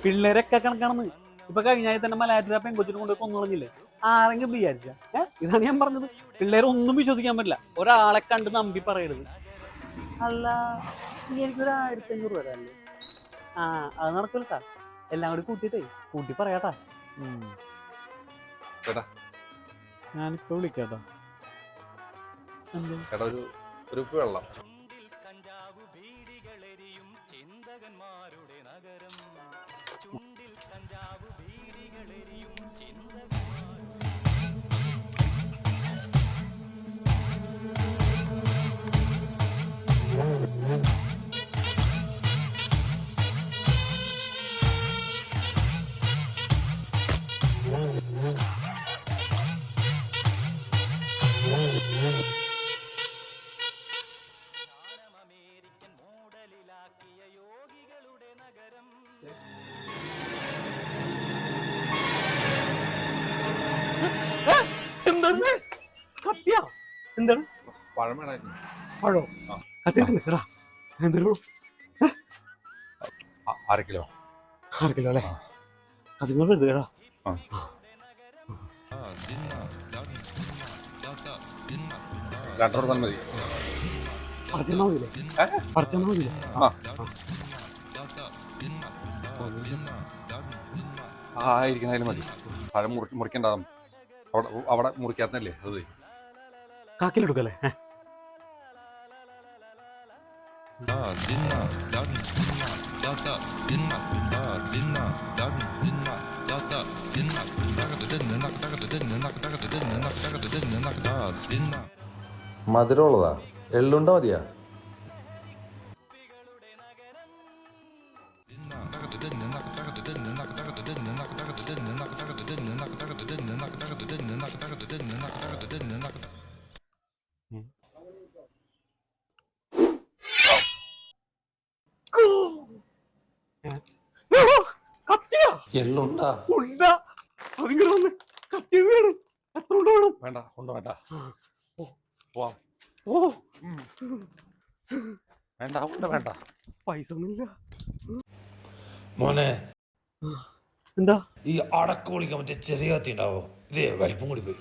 പിള്ളേരൊക്കെ കണക്കാണെന്ന്. ഇപ്പൊ കഴിഞ്ഞാൽ തന്നെ മലയാറ്റൂർ പെൺകൊച്ചിനെ കൊണ്ട് കൊന്നുകളഞ്ഞില്ലേ? ആരെങ്കിലും വിചാരിച്ച ഇതാണ് ഞാൻ പറഞ്ഞത്. പിള്ളേരൊന്നും വിശ്വസിക്കാൻ പറ്റില്ല. ഒരാളെ കണ്ട് നമ്പി പറയരുത്. അല്ല, എനിക്കൊരു 1500 രൂപ അല്ലേ? ആ, അത് നടക്കൂലട്ടാ. എല്ലാം കൂടി കൂട്ടി പറയാട്ടാ. ഞാനിപ്പോ വിളിക്കാട്ടോ. ചേട്ടാ ഒരു വെള്ളം. എന്താണ് കത്തിയാ? എന്താണ് പഴമേടായിരുന്നു. പഴോ? കത്തി എന്തൊരു 1/2 കിലോ. 1/2 കിലോ അല്ലേ? കത്തിങ്ങൾ എടുത്തേടാ. രണ്ടെണ്ണം മതി. പറിച്ചെന്നാ മതിയില്ലേ? ഇരിക്കുന്നതിലും മതി. പഴം മുറിക്കണ്ട. അവിടെ മുറിക്കാത്തല്ലേ അത്. കാക്കിലെടുക്കല്ലേ? മധുരമുള്ളതാ? എള്ളുണ്ട മതിയാ? എള്ളുണ്ട വേണ്ട. കൊണ്ട് വേണ്ട. വേണ്ട. പൈസ ഒന്നുമില്ല മോനെ. എന്താ ഈ അടക്ക വിളിക്കാൻ പറ്റിയ ചെറിയ കത്തി ഉണ്ടാവോ? ഇതേ വലിപ്പം കൂടി പോയി.